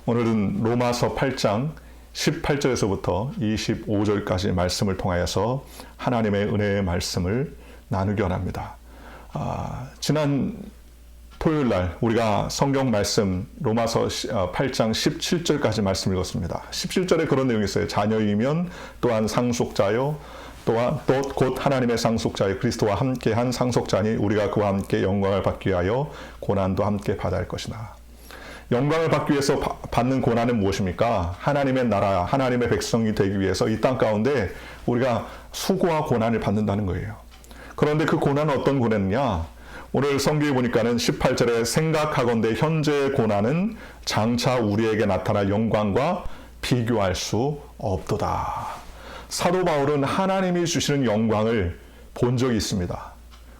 오늘은 로마서 8장 18절에서부터 25절까지 말씀을 통하여서 하나님의 은혜의 말씀을 나누기 원합니다. 지난 토요일 날 우리가 성경 말씀 로마서 8장 17절까지 말씀 읽었습니다. 17절에 그런 내용이 있어요. 자녀이면 또한 상속자요 또한 또 곧 하나님의 상속자의 그리스도와 함께한 상속자니 우리가 그와 함께 영광을 받기 위하여 고난도 함께 받아야 할 것이다. 영광을 받기 위해서 받는 고난은 무엇입니까? 하나님의 나라, 하나님의 백성이 되기 위해서 이 땅 가운데 우리가 수고와 고난을 받는다는 거예요. 그런데 그 고난은 어떤 고난이냐? 오늘 성경에 보니까는 18절에 생각하건대 현재의 고난은 장차 우리에게 나타날 영광과 비교할 수 없도다. 사도 바울은 하나님이 주시는 영광을 본 적이 있습니다.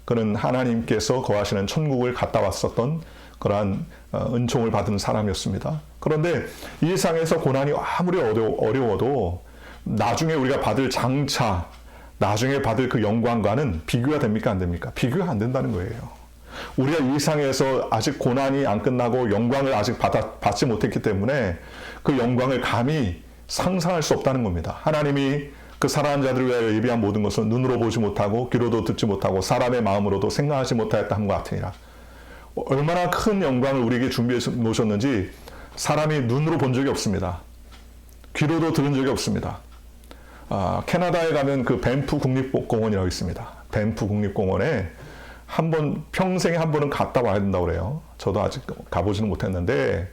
그는 하나님께서 거하시는 천국을 갔다 왔었던 그러한 은총을 받은 사람이었습니다. 그런데 이 세상에서 고난이 아무리 어려워도 나중에 우리가 받을 장차, 나중에 받을 그 영광과는 비교가 됩니까? 안 됩니까? 비교가 안 된다는 거예요. 우리가 이 세상에서 아직 고난이 안 끝나고 영광을 아직 받지 못했기 때문에 그 영광을 감히 상상할 수 없다는 겁니다. 하나님이 그 사랑하는 자들을 위하여 예비한 모든 것은 눈으로 보지 못하고 귀로도 듣지 못하고 사람의 마음으로도 생각하지 못하였다 함과 같으니라. 얼마나 큰 영광을 우리에게 준비해 놓으셨는지 사람이 눈으로 본 적이 없습니다. 귀로도 들은 적이 없습니다. 캐나다에 가면 그 밴프 국립공원이라고 있습니다. 밴프 국립공원에 평생에 한 번은 갔다 와야 된다고 그래요. 저도 아직 가보지는 못했는데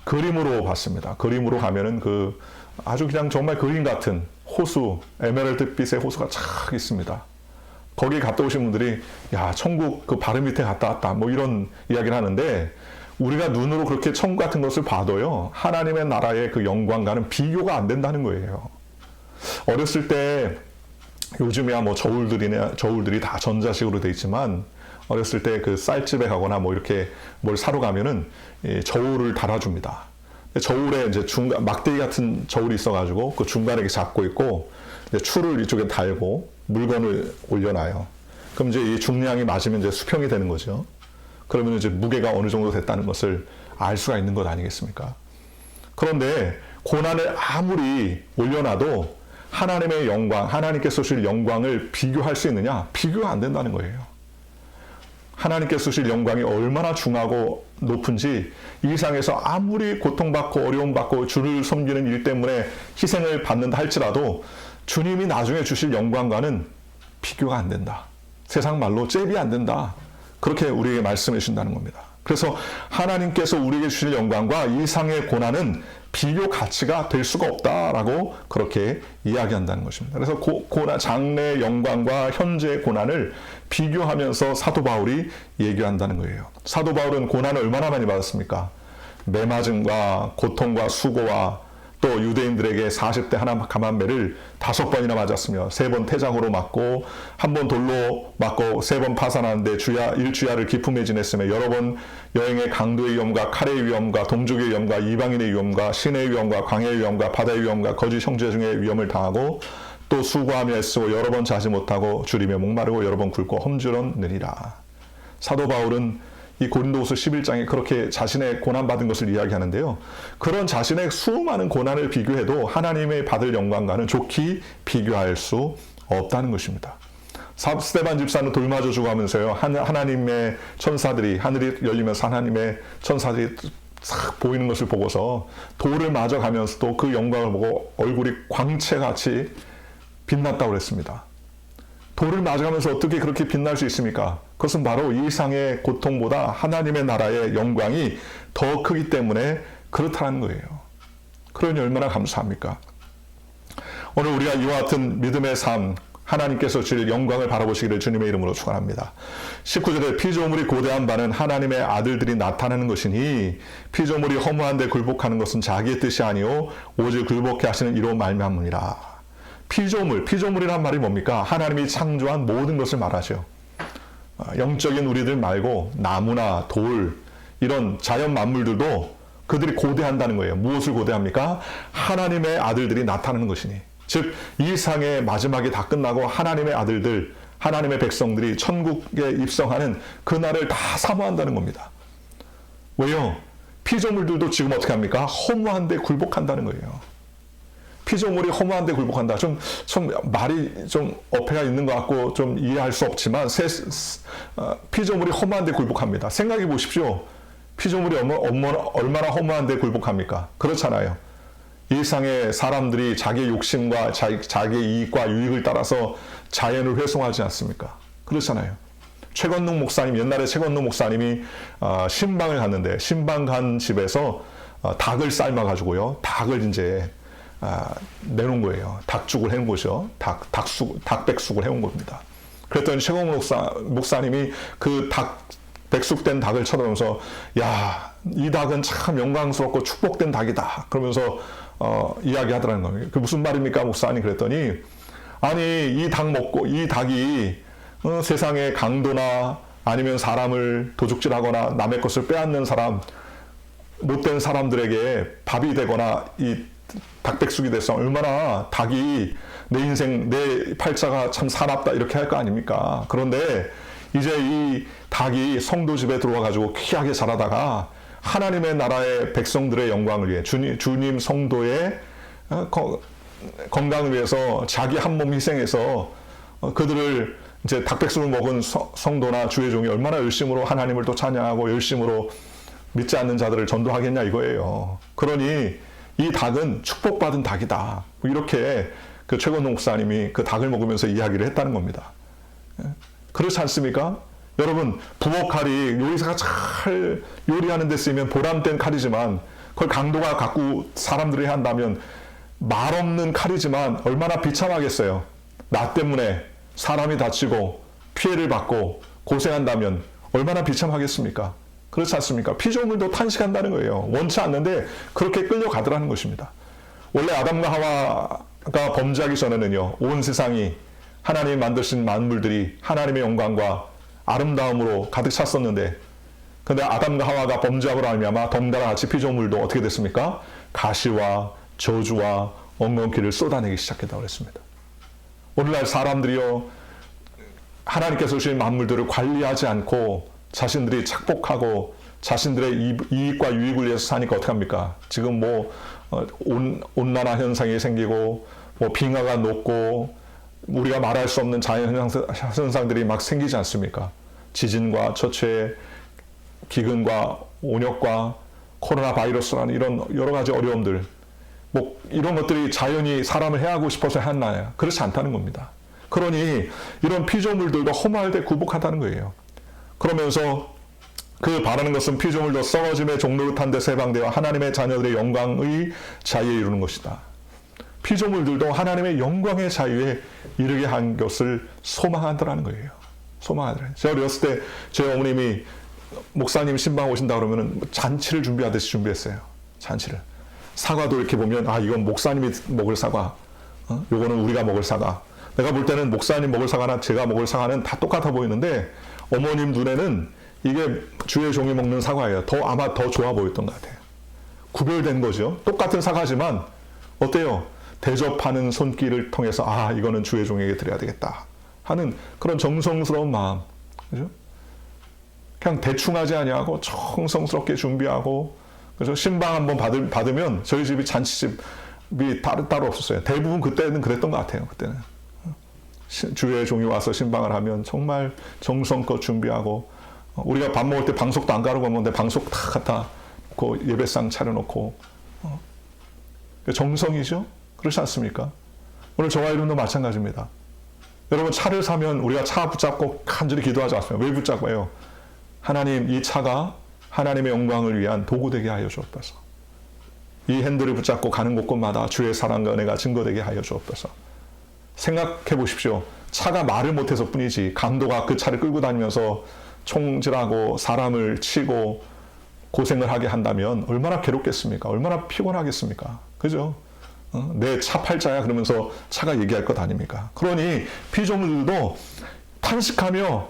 그림으로 봤습니다. 그림으로 가면은 아주 그냥 정말 그림 같은 호수, 에메랄드 빛의 호수가 쫙 있습니다. 거기 갔다 오신 분들이 야 천국 그 바로 밑에 갔다 왔다 뭐 이런 이야기를 하는데 우리가 눈으로 그렇게 천국 같은 것을 봐도요 하나님의 나라의 그 영광과는 비교가 안 된다는 거예요. 어렸을 때 요즘이야 뭐 저울들이 다 전자식으로 돼 있지만 어렸을 때 그 쌀집에 가거나 뭐 이렇게 뭘 사러 가면은 저울을 달아줍니다. 저울에 이제 막대기 같은 저울이 있어가지고 그 중간에 이렇게 잡고 있고 추를 이쪽에 달고 물건을 올려놔요. 그럼 이제 이 중량이 맞으면 이제 수평이 되는 거죠. 그러면 이제 무게가 어느 정도 됐다는 것을 알 수가 있는 것 아니겠습니까? 그런데 고난을 아무리 올려놔도 하나님의 영광, 하나님께서 주실 영광을 비교할 수 있느냐? 비교가 안 된다는 거예요. 하나님께서 주실 영광이 얼마나 중하고 높은지 이 세상에서 아무리 고통받고 어려움받고 주를 섬기는 일 때문에 희생을 받는다 할지라도 주님이 나중에 주실 영광과는 비교가 안 된다. 세상 말로 잽이 안 된다. 그렇게 우리에게 말씀해 주신다는 겁니다. 그래서 하나님께서 우리에게 주실 영광과 이 세상의 고난은 비교 가치가 될 수가 없다라고 그렇게 이야기한다는 것입니다. 그래서 장래의 영광과 현재의 고난을 비교하면서 사도 바울이 얘기한다는 거예요. 사도 바울은 고난을 얼마나 많이 받았습니까? 매맞음과 고통과 수고와 또 유대인들에게 40대 하나 감한매를 5번이나 맞았으며 3번 태장으로 맞고 1번 돌로 맞고 3번 파산하는데 일주야를 기품에 지냈으며 여러 번 여행의 강도의 위험과 칼의 위험과 동족의 위험과 이방인의 위험과 신의 위험과 광야의 위험과 바다의 위험과 거짓 형제 중의 위험을 당하고 또 수고하며 애쓰고 여러 번 자지 못하고 줄이며 목마르고 여러 번 굶고 험주렀느니라. 사도 바울은 이 고린도후서 11장에 그렇게 자신의 고난받은 것을 이야기하는데요. 그런 자신의 수많은 고난을 비교해도 하나님의 받을 영광과는 좋게 비교할 수 없다는 것입니다. 스데반 집사는 돌 맞아 죽어가면서요. 하나님의 천사들이 하늘이 열리면서 하나님의 천사들이 싹 보이는 것을 보고서 돌을 맞아 가면서도 그 영광을 보고 얼굴이 광채같이 빛났다고 그랬습니다. 돌을 맞아가면서 어떻게 그렇게 빛날 수 있습니까? 그것은 바로 이 세상의 고통보다 하나님의 나라의 영광이 더 크기 때문에 그렇다는 거예요. 그러니 얼마나 감사합니까? 오늘 우리가 이와 같은 믿음의 삶, 하나님께서 주실 영광을 바라보시기를 주님의 이름으로 축원합니다. 19절에 피조물이 고대한 바는 하나님의 아들들이 나타나는 것이니 피조물이 허무한데 굴복하는 것은 자기의 뜻이 아니요 오직 굴복해 하시는 이로 말미암으니라. 피조물이란 말이 뭡니까? 하나님이 창조한 모든 것을 말하죠. 영적인 우리들 말고 나무나 돌 이런 자연 만물들도 그들이 고대한다는 거예요. 무엇을 고대합니까? 하나님의 아들들이 나타나는 것이니. 즉 이 세상의 마지막이 다 끝나고 하나님의 아들들, 하나님의 백성들이 천국에 입성하는 그날을 다 사모한다는 겁니다. 왜요? 피조물들도 지금 어떻게 합니까? 허무한데 굴복한다는 거예요. 피조물이 허무한데 굴복한다. 좀 말이 좀 어폐가 있는 것 같고 좀 이해할 수 없지만 피조물이 허무한데 굴복합니다. 생각해 보십시오. 피조물이 얼마나 허무한데 굴복합니까? 그렇잖아요. 일상의 사람들이 자기의 욕심과 자기의 이익과 유익을 따라서 자연을 회송하지 않습니까? 그렇잖아요. 최건능 목사님, 옛날에 최건능 목사님이 신방을 갔는데 신방 간 집에서 닭을 삶아가지고요. 닭을 이제 내놓은 거예요. 닭죽을 해온 거죠. 닭백숙을 해온 겁니다. 그랬더니 최건능 목사님이 그 백숙된 닭을 쳐다보면서 야, 이 닭은 참 영광스럽고 축복된 닭이다. 그러면서 이야기하더라는 거예요. 그 무슨 말입니까, 목사님? 그랬더니 아니 이 닭이 세상의 강도나 아니면 사람을 도둑질하거나 남의 것을 빼앗는 사람, 못된 사람들에게 밥이 되거나 이 닭백숙이 돼서 얼마나 닭이 내 인생, 내 팔자가 참 사납다 이렇게 할 거 아닙니까? 그런데 이제 이 닭이 성도 집에 들어와가지고 귀하게 자라다가 하나님의 나라의 백성들의 영광을 위해 주님 성도의 건강을 위해서 자기 한 몸 희생해서 그들을 이제 닭백숙을 먹은 성도나 주의 종이 얼마나 열심으로 하나님을 또 찬양하고 열심으로 믿지 않는 자들을 전도하겠냐 이거예요. 그러니 이 닭은 축복받은 닭이다. 이렇게 그 최건동 목사님이 그 닭을 먹으면서 이야기를 했다는 겁니다. 그렇지 않습니까? 여러분, 부엌칼이 요리사가 잘 요리하는 데 쓰이면 보람된 칼이지만 그걸 강도가 갖고 사람들이 한다면 말없는 칼이지만 얼마나 비참하겠어요. 나 때문에 사람이 다치고 피해를 받고 고생한다면 얼마나 비참하겠습니까? 그렇지 않습니까? 피조물도 탄식한다는 거예요. 원치 않는데 그렇게 끌려가더라는 것입니다. 원래 아담과 하와가 범죄하기 전에는요, 온 세상이 하나님이 만드신 만물들이 하나님의 영광과 아름다움으로 가득 찼었는데, 근데 아담과 하와가 범죄함으로 말미암아 덩달아 같이 피조물도 어떻게 됐습니까? 가시와 저주와 엉겅퀴를 쏟아내기 시작했다고 그랬습니다. 오늘날 사람들이요, 하나님께서 주신 만물들을 관리하지 않고 자신들이 착복하고 자신들의 이익과 유익을 위해서 사니까 어떻게 합니까? 지금 온난화 현상이 생기고 빙하가 녹고 우리가 말할 수 없는 자연 현상들이 막 생기지 않습니까? 지진과 처체, 기근과 온역과 코로나 바이러스라는 이런 여러 가지 어려움들, 이런 것들이 자연이 사람을 해하고 싶어서 했나요? 그렇지 않다는 겁니다. 그러니 이런 피조물들도 허무할 때 굴복하다는 거예요. 그러면서 그 바라는 것은 피조물도 썩어짐의 종로를 탄 데서 해방되어 하나님의 자녀들의 영광의 자유에 이루는 것이다. 피조물들도 하나님의 영광의 자유에 이르게 한 것을 소망하더라는 거예요. 소망하더라는. 제가 어렸을 때 제 어머님이 목사님 신방 오신다 그러면 잔치를 준비하듯이 준비했어요. 잔치를. 사과도 이렇게 보면 이건 목사님이 먹을 사과, 요거는 우리가 먹을 사과. 내가 볼 때는 목사님 먹을 사과나 제가 먹을 사과는 다 똑같아 보이는데 어머님 눈에는 이게 주의 종이 먹는 사과예요. 아마 더 좋아 보였던 것 같아요. 구별된 거죠. 똑같은 사과지만 어때요? 대접하는 손길을 통해서 이거는 주의 종에게 드려야 되겠다 하는 그런 정성스러운 마음, 그죠? 그냥 대충 하지 아니하고 정성스럽게 준비하고, 그죠? 신방 한번 받으면 저희 집이 잔치집이 따로 없었어요. 대부분 그때는 그랬던 것 같아요. 그때는 주의 종이 와서 신방을 하면 정말 정성껏 준비하고, 우리가 밥 먹을 때 방석도 안 가르고 먹는데 방석 다 갖다 놓고 예배상 차려놓고, 정성이죠. 그렇지 않습니까? 오늘 저와 여러분도 마찬가지입니다. 여러분, 차를 사면 우리가 차 붙잡고 간절히 기도하지 않습니까? 왜 붙잡아요? 하나님, 이 차가 하나님의 영광을 위한 도구 되게 하여 주옵소서. 이 핸들을 붙잡고 가는 곳곳마다 주의 사랑과 은혜가 증거되게 하여 주옵소서. 생각해 보십시오. 차가 말을 못해서 뿐이지 강도가 그 차를 끌고 다니면서 총질하고 사람을 치고 고생을 하게 한다면 얼마나 괴롭겠습니까? 얼마나 피곤하겠습니까? 그죠? 내 차 팔자야 그러면서 차가 얘기할 것 아닙니까? 그러니 피조물들도 탄식하며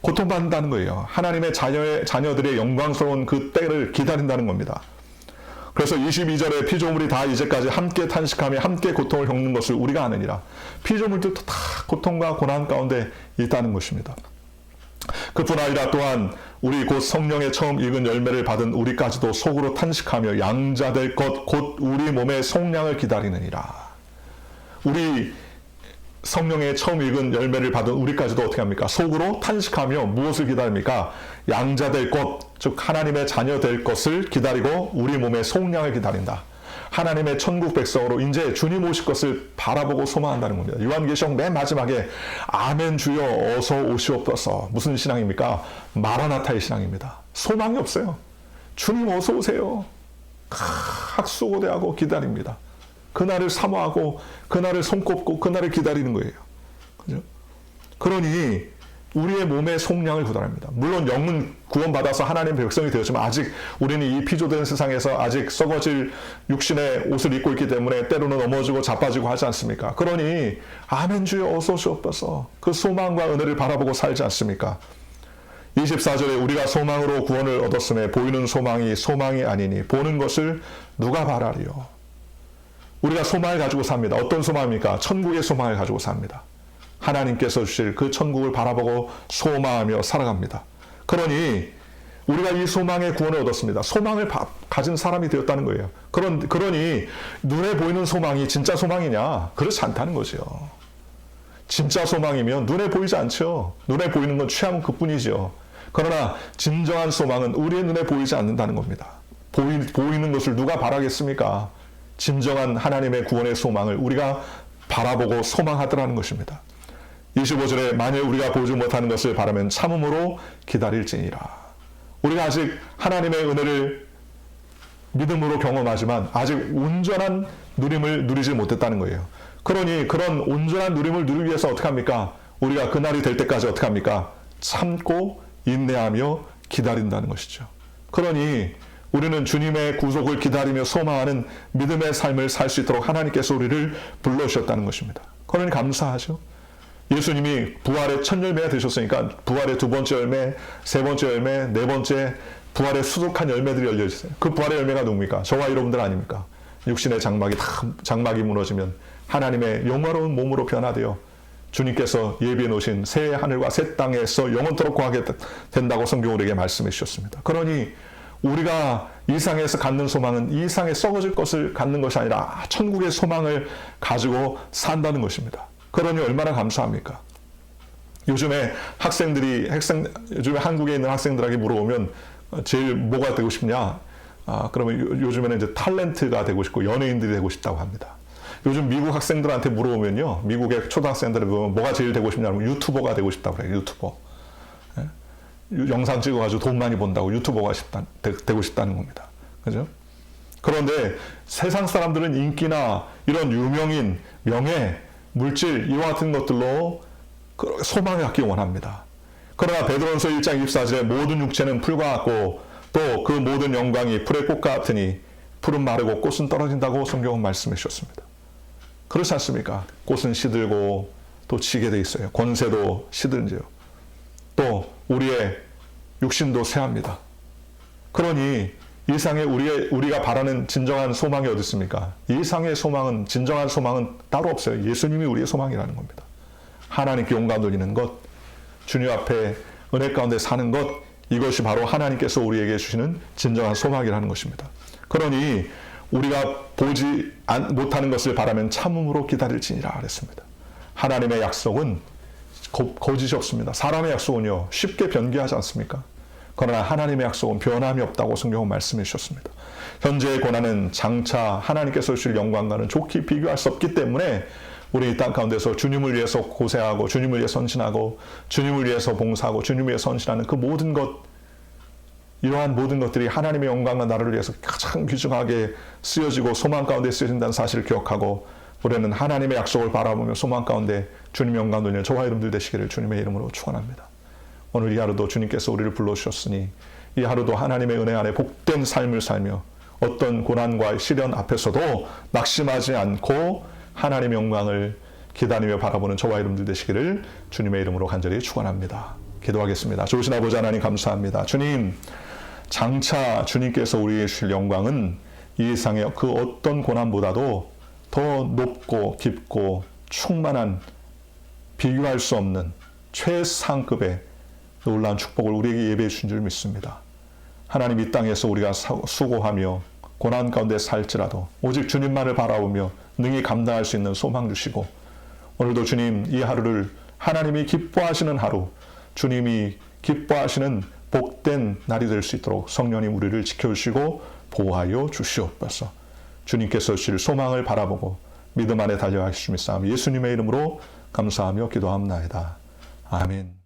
고통받는다는 거예요. 하나님의 자녀들의 영광스러운 그 때를 기다린다는 겁니다. 그래서 22절에 피조물이 다 이제까지 함께 탄식하며 함께 고통을 겪는 것을 우리가 아느니라. 피조물들도 다 고통과 고난 가운데 있다는 것입니다. 그뿐 아니라 또한 우리 곧 성령의 처음 익은 열매를 받은 우리까지도 속으로 탄식하며 양자될 것 곧 우리 몸의 속량을 기다리느니라. 우리 성령의 처음 익은 열매를 받은 우리까지도 어떻게 합니까? 속으로 탄식하며 무엇을 기다립니까? 양자될 것, 즉 하나님의 자녀 될 것을 기다리고 우리 몸의 속량을 기다린다. 하나님의 천국 백성으로 이제 주님 오실 것을 바라보고 소망한다는 겁니다. 요한계시록 맨 마지막에 아멘 주여 어서 오시옵소서. 무슨 신앙입니까? 마라나타의 신앙입니다. 소망이 없어요. 주님 어서 오세요. 학수고대하고 기다립니다. 그날을 사모하고 그날을 손꼽고 그날을 기다리는 거예요. 그죠? 그러니 우리의 몸의 속량을 구달합니다. 물론 영은 구원받아서 하나님의 백성이 되었지만 아직 우리는 이 피조된 세상에서 아직 썩어질 육신의 옷을 입고 있기 때문에 때로는 넘어지고 자빠지고 하지 않습니까? 그러니 아멘 주여 어서 오시옵소서. 그 소망과 은혜를 바라보고 살지 않습니까? 24절에 우리가 소망으로 구원을 얻었음에 보이는 소망이 소망이 아니니 보는 것을 누가 바라리요. 우리가 소망을 가지고 삽니다. 어떤 소망입니까? 천국의 소망을 가지고 삽니다. 하나님께서 주실 그 천국을 바라보고 소망하며 살아갑니다. 그러니 우리가 이 소망의 구원을 얻었습니다. 소망을 가진 사람이 되었다는 거예요. 그러니 눈에 보이는 소망이 진짜 소망이냐? 그렇지 않다는 거죠. 진짜 소망이면 눈에 보이지 않죠. 눈에 보이는 건 취하면 그뿐이죠. 그러나 진정한 소망은 우리의 눈에 보이지 않는다는 겁니다. 보이는 것을 누가 바라겠습니까? 진정한 하나님의 구원의 소망을 우리가 바라보고 소망하더라는 것입니다. 25절에 만일 우리가 보지 못하는 것을 바라면 참음으로 기다릴지니라. 우리가 아직 하나님의 은혜를 믿음으로 경험하지만 아직 온전한 누림을 누리지 못했다는 거예요. 그러니 그런 온전한 누림을 누리기 위해서 어떻게 합니까? 우리가 그날이 될 때까지 어떻게 합니까? 참고 인내하며 기다린다는 것이죠. 그러니 우리는 주님의 구속을 기다리며 소망하는 믿음의 삶을 살 수 있도록 하나님께서 우리를 불러주셨다는 것입니다. 그러니 감사하죠. 예수님이 부활의 첫 열매가 되셨으니까 부활의 두 번째 열매, 세 번째 열매, 네 번째 부활의 수족한 열매들이 열려있어요. 그 부활의 열매가 누굽니까? 저와 여러분들 아닙니까? 육신의 장막이 무너지면 하나님의 영화로운 몸으로 변화되어 주님께서 예비해 놓으신 새 하늘과 새 땅에서 영원토록 거하게 된다고 성경 우리에게 말씀해 주셨습니다. 그러니 우리가 이 세상에서 갖는 소망은 이 세상에 썩어질 것을 갖는 것이 아니라 천국의 소망을 가지고 산다는 것입니다. 그러니 얼마나 감사합니까? 요즘에 요즘에 한국에 있는 학생들에게 물어보면 제일 뭐가 되고 싶냐? 그러면 요즘에는 이제 탤런트가 되고 싶고 연예인들이 되고 싶다고 합니다. 요즘 미국 학생들한테 물어보면요. 미국의 초등학생들을 보면 뭐가 제일 되고 싶냐면 유튜버가 되고 싶다고 그래요. 유튜버. 영상 찍어가지고 돈 많이 번다고 유튜버가 되고 싶다는 겁니다. 그죠? 그런데 세상 사람들은 인기나 이런 유명인, 명예, 물질 이와 같은 것들로 소망을 갖기 원합니다. 그러나 베드로전서 1장 24절에 모든 육체는 풀과 같고 또 그 모든 영광이 풀의 꽃 같으니 풀은 마르고 꽃은 떨어진다고 성경은 말씀해 주셨습니다. 그렇지 않습니까? 꽃은 시들고 또 지게 돼 있어요. 권세도 시들지요. 또 우리의 육신도 쇠합니다. 그러니 이 세상에 우리가 바라는 진정한 소망이 어디 있습니까? 이 세상의 소망은, 진정한 소망은 따로 없어요. 예수님이 우리의 소망이라는 겁니다. 하나님께 영광 돌리는 것, 주님 앞에 은혜 가운데 사는 것, 이것이 바로 하나님께서 우리에게 주시는 진정한 소망이라는 것입니다. 그러니 우리가 보지 못하는 것을 바라면 참음으로 기다릴지니라 그랬습니다. 하나님의 약속은 거짓이 없습니다. 사람의 약속은요 쉽게 변개하지 않습니까? 그러나 하나님의 약속은 변함이 없다고 성경은 말씀해 주셨습니다. 현재의 고난은 장차 하나님께서 주실 영광과는 좋게 비교할 수 없기 때문에 우리 이 땅 가운데서 주님을 위해서 고생하고 주님을 위해 선신하고 주님을 위해서 봉사하고 주님을 위해 선신하는 그 모든 것, 이러한 모든 것들이 하나님의 영광과 나라를 위해서 가장 귀중하게 쓰여지고 소망 가운데 쓰여진다는 사실을 기억하고 우리는 하나님의 약속을 바라보며 소망 가운데 주님의 영광 돌리는 저와 여러분들 되시기를 주님의 이름으로 축원합니다. 오늘 이 하루도 주님께서 우리를 불러주셨으니 이 하루도 하나님의 은혜 안에 복된 삶을 살며 어떤 고난과 시련 앞에서도 낙심하지 않고 하나님의 영광을 기다리며 바라보는 저와 여러분들 되시기를 주님의 이름으로 간절히 축원합니다. 기도하겠습니다. 좋으신 아버지 하나님 감사합니다. 주님, 장차 주님께서 우리에게 주실 영광은 이 세상의 그 어떤 고난보다도 더 높고 깊고 충만한 비교할 수 없는 최상급의 놀라운 축복을 우리에게 예배해 주신 줄 믿습니다. 하나님, 이 땅에서 우리가 수고하며 고난 가운데 살지라도 오직 주님만을 바라보며 능히 감당할 수 있는 소망 주시고, 오늘도 주님 이 하루를 하나님이 기뻐하시는 하루, 주님이 기뻐하시는 복된 날이 될 수 있도록 성령님 우리를 지켜주시고 보호하여 주시옵소서. 주님께서 주실 소망을 바라보고 믿음 안에 달려가실 수 있사오니 예수님의 이름으로 감사하며 기도합나이다. 아멘.